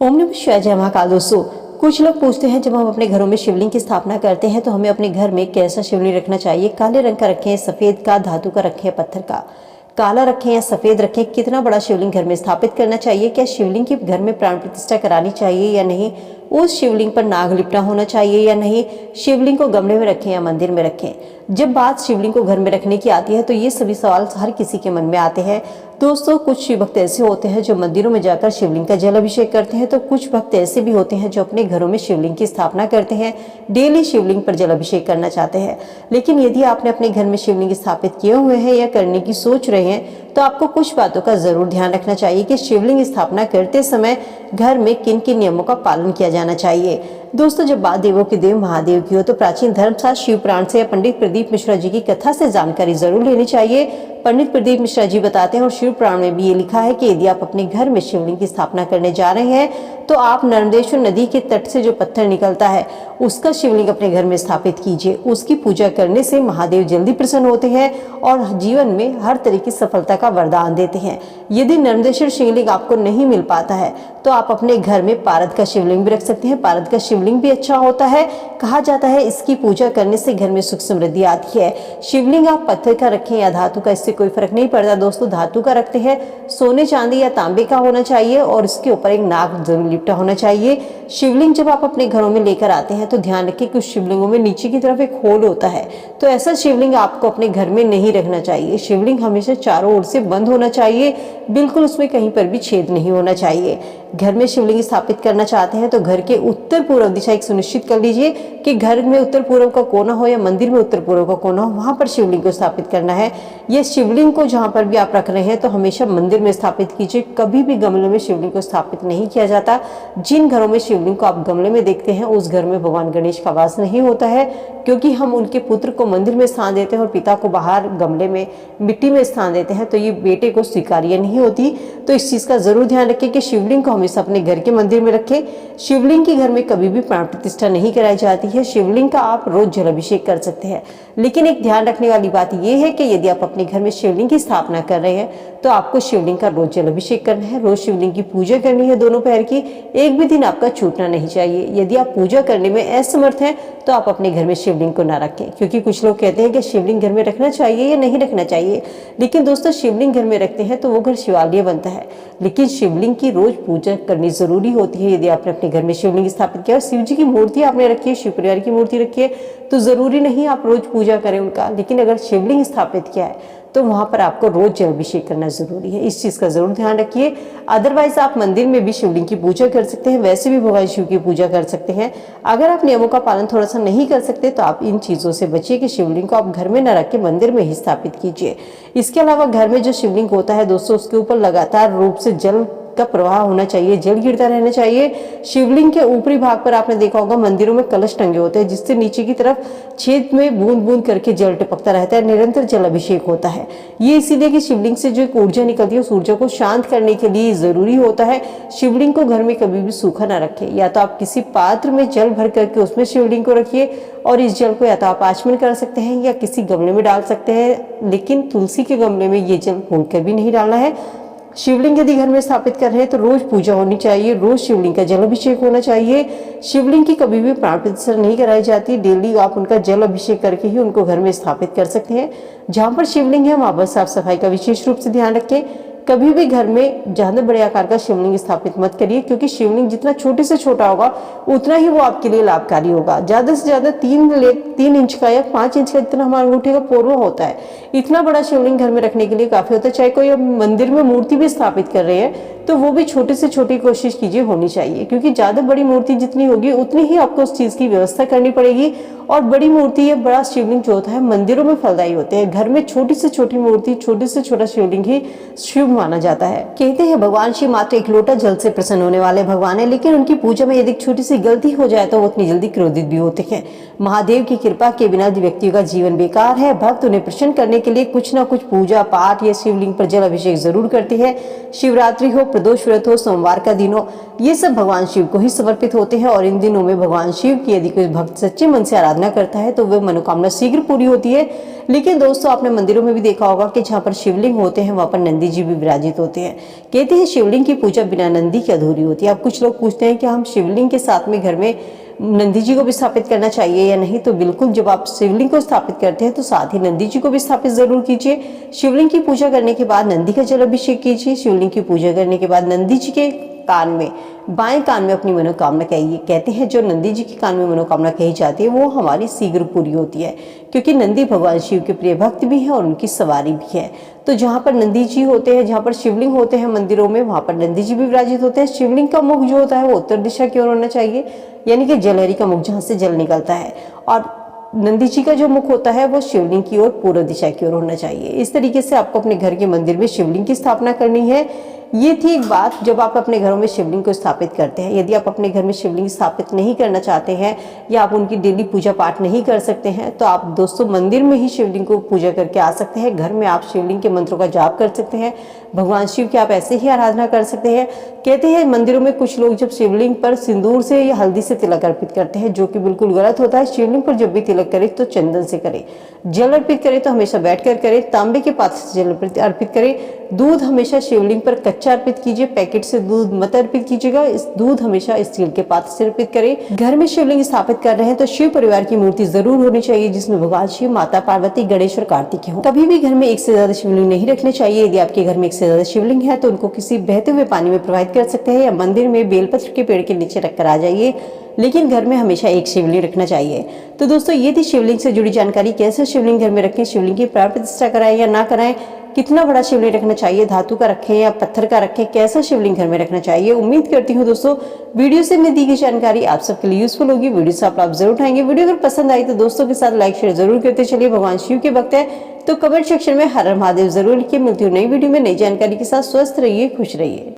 ओम नमः शिवाय, जय महाकाल। दोस्तों, कुछ लोग पूछते हैं जब हम अपने घरों में शिवलिंग की स्थापना करते हैं तो हमें अपने घर में कैसा शिवलिंग रखना चाहिए। काले रंग का रखें, सफेद का, धातु का रखें, पत्थर का। काला रखें या सफेद रखें, कितना बड़ा शिवलिंग घर में स्थापित करना चाहिए, क्या शिवलिंग के घर में प्राण प्रतिष्ठा करानी चाहिए या नहीं, उस शिवलिंग पर नाग लिपटा होना चाहिए या नहीं, शिवलिंग को गमले में रखें या मंदिर में रखें। जब बात शिवलिंग को घर में रखने की आती है तो ये सभी सवाल हर किसी के मन में आते हैं। दोस्तों, कुछ शिव भक्त ऐसे होते हैं जो मंदिरों में जाकर शिवलिंग का जल अभिषेक करते हैं, तो कुछ भक्त ऐसे भी होते हैं जो अपने घरों में शिवलिंग की स्थापना करते हैं, डेली शिवलिंग पर जल अभिषेक करना चाहते हैं। लेकिन यदि आपने अपने घर में शिवलिंग स्थापित किए हुए हैं या करने की सोच रहे हैं तो आपको कुछ बातों का जरूर ध्यान रखना चाहिए कि शिवलिंग स्थापना करते समय घर में किन किन नियमों का पालन किया जाना चाहिए। दोस्तों, जब बात देवों के देव महादेव की हो तो प्राचीन धर्मशास्त्र शिव पुराण से या पंडित प्रदीप मिश्रा जी की कथा से जानकारी जरूर लेनी चाहिए। पंडित प्रदीप मिश्रा जी बताते हैं और शिव पुराण में भी ये लिखा है कि यदि आप अपने घर में शिवलिंग की स्थापना करने जा रहे हैं तो आप नर्मदेश्वर नदी के तट से जो पत्थर निकलता है उसका शिवलिंग अपने घर में स्थापित कीजिए। उसकी पूजा करने से महादेव जल्दी प्रसन्न होते हैं और जीवन में हर तरह की सफलता का वरदान देते हैं। यदि नर्मदेश्वर शिवलिंग आपको नहीं मिल पाता है तो आप अपने घर में पारद का शिवलिंग भी रख सकते हैं। पारद का शिवलिंग भी अच्छा होता है। कहा जाता है इसकी पूजा करने से घर में सुख समृद्धि आती है। शिवलिंग आप पत्थर का रखें या धातु का, इससे कोई फर्क नहीं पड़ता। दोस्तों, धातु का रखते हैं, सोने चांदी या तांबे का होना चाहिए और इसके ऊपर एक नाग जरूर लिपटा होना चाहिए। शिवलिंग जब आप अपने घरों में लेकर आते हैं तो ध्यान रखें कि उस शिवलिंगों में नीचे की तरफ एक होल होता है, तो ऐसा शिवलिंग आपको अपने घर में नहीं रखना चाहिए। शिवलिंग हमेशा चारों ओर से बंद होना चाहिए, बिल्कुल उसमें कहीं पर भी छेद नहीं होना चाहिए। घर में शिवलिंग स्थापित करना चाहते हैं तो घर के उत्तर पूर्व दिशा एक सुनिश्चित कर लीजिए कि घर में उत्तर पूर्व का कोना हो या मंदिर में उत्तर पूर्व का कोना हो, वहां पर शिवलिंग को स्थापित करना है। यह शिवलिंग को जहां पर भी आप रख रहे हैं तो हमेशा मंदिर में स्थापित कीजिए। कभी भी गमले में शिवलिंग को स्थापित नहीं किया जाता। जिन घरों में शिवलिंग को आप गमले में देखते हैं उस घर में भगवान गणेश का वास नहीं होता है, क्योंकि हम उनके पुत्र को मंदिर में स्थान देते हैं और पिता को बाहर गमले में मिट्टी में स्थान देते हैं, तो ये बेटे को स्वीकार्य नहीं होती। तो इस चीज का जरूर ध्यान रखें कि शिवलिंग को हमेशा अपने घर के मंदिर में रखें। शिवलिंग की घर में कभी भी प्राण प्रतिष्ठा नहीं कराई जाती है। शिवलिंग का आप रोज जल अभिषेक कर सकते हैं, लेकिन एक ध्यान रखने वाली बात यह है कि यदि आप अपने घर में शिवलिंग की स्थापना कर रहे हैं तो आपको शिवलिंग का रोज जल अभिषेक करना है, रोज शिवलिंग की पूजा करनी है दोनों पैर की। एक भी दिन आपका छूटना नहीं चाहिए। यदि आप पूजा करने में असमर्थ हैं तो आप अपने घर में शिवलिंग को ना रखें, क्योंकि कुछ लोग कहते हैं कि शिवलिंग घर में रखना चाहिए या नहीं रखना चाहिए। लेकिन दोस्तों, शिवलिंग घर में रखते हैं तो वो घर शिवालय बनता है, लेकिन शिवलिंग की रोज पूजा करनी जरूरी होती है। यदि आपने अपने घर में शिवलिंग स्थापित किया और शिव जी की मूर्ति आपने रखी है, शिव परिवार की मूर्ति रखी है, तो जरूरी नहीं आप रोज पूजा करें उनका। लेकिन अगर शिवलिंग स्थापित किया है तो वहां पर आपको रोज जल अभिषेक करना जरूरी है। इस चीज का जरूर ध्यान रखिए। अदरवाइज आप मंदिर में भी शिवलिंग की पूजा कर सकते हैं, वैसे भी भगवान शिव की पूजा कर सकते हैं। अगर आप नियमों का पालन थोड़ा सा नहीं कर सकते तो आप इन चीजों से बचिए कि शिवलिंग को आप घर में न रख के मंदिर में ही स्थापित कीजिए। इसके अलावा घर में जो शिवलिंग होता है दोस्तों, उसके ऊपर लगातार रूप से जल का प्रवाह होना चाहिए, जल गिरता रहना चाहिए। शिवलिंग के ऊपरी भाग पर आपने देखा होगा मंदिरों में कलश टंगे होते हैं, जिससे नीचे की तरफ छेद में बूंद बूंद करके जल टपकता रहता है, निरंतर जल अभिषेक होता है। ये इसीलिए कि शिवलिंग से जो एक ऊर्जा निकलती है उस ऊर्जा को शांत करने के लिए जरूरी होता है। शिवलिंग को घर में कभी भी सूखा ना रखें। या तो आप किसी पात्र में जल भर करके उसमें शिवलिंग को रखिए और इस जल को या तो आप आचमन कर सकते हैं या किसी गमले में डाल सकते हैं, लेकिन तुलसी के गमले में ये जल भूनकर भी नहीं डालना है। शिवलिंग यदि घर में स्थापित कर रहे हैं तो रोज पूजा होनी चाहिए, रोज शिवलिंग का जल अभिषेक होना चाहिए। शिवलिंग की कभी भी प्राण प्रतिष्ठा नहीं कराई जाती। डेली आप उनका जल अभिषेक करके ही उनको घर में स्थापित कर सकते हैं। जहां पर शिवलिंग है वहां पर साफ सफाई का विशेष रूप से ध्यान रखें। कभी भी घर में ज्यादा बड़े आकार का शिवलिंग स्थापित मत करिए, क्योंकि शिवलिंग जितना छोटे से छोटा होगा उतना ही वो आपके लिए लाभकारी होगा। ज्यादा से ज्यादा 3 इंच का या 5 इंच का, जितना हमारे अंगूठे का पोरवा होता है, इतना बड़ा शिवलिंग घर में रखने के लिए काफी होता है। चाहे कोई अब मंदिर में मूर्ति भी स्थापित कर रहे हैं तो वो भी छोटे से छोटी कोशिश कीजिए होनी चाहिए, क्योंकि ज्यादा बड़ी मूर्ति जितनी होगी उतनी ही आपको उस चीज की व्यवस्था करनी पड़ेगी। और बड़ी मूर्ति या बड़ा शिवलिंग जो होता है मंदिरों में फलदायी होते हैं। घर में छोटी से छोटी मूर्ति, छोटे से छोटा शिवलिंग ही शुभ माना जाता है। कहते हैं भगवान शिव मात्र एक लोटा जल से प्रसन्न होने वाले भगवान है, लेकिन उनकी पूजा में यदि छोटी सी गलती हो जाए तो वो उतनी जल्दी क्रोधित भी होते हैं। महादेव की कृपा के बिना व्यक्ति का जीवन बेकार है। भक्त उन्हें प्रसन्न करने के लिए कुछ ना कुछ पूजा पाठ या शिवलिंग पर जल अभिषेक जरूर करते हैं। शिवरात्रि हो, प्रदोष व्रत हो, सोमवार का दिन हो, ये सब भगवान शिव को ही समर्पित होते हैं। और इन दिनों में भगवान शिव की यदि कोई भक्त सच्चे मन से आराधना करता है तो वह मनोकामना शीघ्र पूरी होती है। लेकिन दोस्तों, आपने मंदिरों में भी देखा होगा कि जहाँ पर शिवलिंग होते हैं वहाँ पर नंदी जी भी विराजित होते हैं। कहते हैं शिवलिंग की पूजा बिना नंदी की अधूरी होती है। अब कुछ लोग पूछते हैं कि हम शिवलिंग के साथ में घर में नंदी जी को भी स्थापित करना चाहिए या नहीं। तो बिल्कुल, जब आप शिवलिंग को स्थापित करते हैं तो साथ ही नंदी जी को भी स्थापित जरूर कीजिए। शिवलिंग की पूजा करने के बाद नंदी का जल अभिषेक कीजिए। शिवलिंग की पूजा करने के बाद नंदी जी के कान में, बाएं कान में अपनी मनोकामना कहिए। कहते हैं जो नंदी जी के कान में मनोकामना कही जाती है वो हमारी शीघ्र पूरी होती है, क्योंकि नंदी भगवान शिव के प्रिय भक्त भी हैं और उनकी सवारी भी है। तो जहाँ पर नंदी जी होते हैं, जहाँ पर शिवलिंग होते हैं मंदिरों में, वहाँ पर नंदी जी भी विराजित होते हैं। शिवलिंग का मुख जो होता है वो उत्तर दिशा की ओर होना चाहिए, यानी कि जलहरी का मुख जहाँ से जल निकलता है। और नंदी जी का जो मुख होता है वो शिवलिंग की ओर, पूर्व दिशा की ओर होना चाहिए। इस तरीके से आपको अपने घर के मंदिर में शिवलिंग की स्थापना करनी है। ये थी एक बात जब आप अपने घरों में शिवलिंग को स्थापित करते हैं। यदि आप अपने घर में शिवलिंग स्थापित नहीं करना चाहते हैं या आप उनकी डेली पूजा पाठ नहीं कर सकते हैं तो आप दोस्तों मंदिर में ही शिवलिंग को पूजा करके आ सकते हैं। घर में आप शिवलिंग के मंत्रों का जाप कर सकते हैं, भगवान शिव की आप ऐसे ही आराधना कर सकते हैं। कहते हैं मंदिरों में कुछ लोग जब शिवलिंग पर सिंदूर से या हल्दी से तिलक अर्पित करते हैं, जो कि बिल्कुल गलत होता है। शिवलिंग पर जब भी तिलक करें तो चंदन से करें। जल अर्पित करें तो हमेशा बैठकर करें। तांबे के पात्र से जल अर्पित करें। दूध हमेशा शिवलिंग पर कच्चा अर्पित कीजिए, पैकेट से दूध मत अर्पित कीजिएगा। इस दूध हमेशा स्टील के पात्र से अर्पित करें। घर में शिवलिंग स्थापित कर रहे हैं तो शिव परिवार की मूर्ति जरूर होनी चाहिए, जिसमें भगवान शिव, माता पार्वती, गणेश और कार्तिक हो। कभी भी घर में एक से ज्यादा शिवलिंग नहीं रखने चाहिए। यदि आपके घर में एक से ज्यादा शिवलिंग है तो उनको किसी बहते हुए पानी में प्रवाहित कर सकते हैं या मंदिर में बेलपत्र के पेड़ के नीचे रखकर आ जाइए। लेकिन घर में हमेशा एक शिवलिंग रखना चाहिए। तो दोस्तों, ये थी शिवलिंग से जुड़ी जानकारी। कैसे शिवलिंग घर में रखें, शिवलिंग की प्राण प्रतिष्ठा कराएं या ना कराएं, कितना बड़ा शिवलिंग रखना चाहिए, धातु का रखें या पत्थर का रखें, कैसा शिवलिंग घर में रखना चाहिए। उम्मीद करती हूँ दोस्तों वीडियो से मैं दी गई जानकारी आप सबके लिए यूजफुल होगी। वीडियो से आप जरूर उठाएंगे। वीडियो अगर पसंद आई तो दोस्तों के साथ लाइक शेयर जरूर करते चलिए। भगवान शिव के भक्त है तो कमेंट सेक्शन में हर हर महादेव जरूर लिखिए। मिलती हूँ नई वीडियो में नई जानकारी के साथ। स्वस्थ रहिए, खुश रहिए।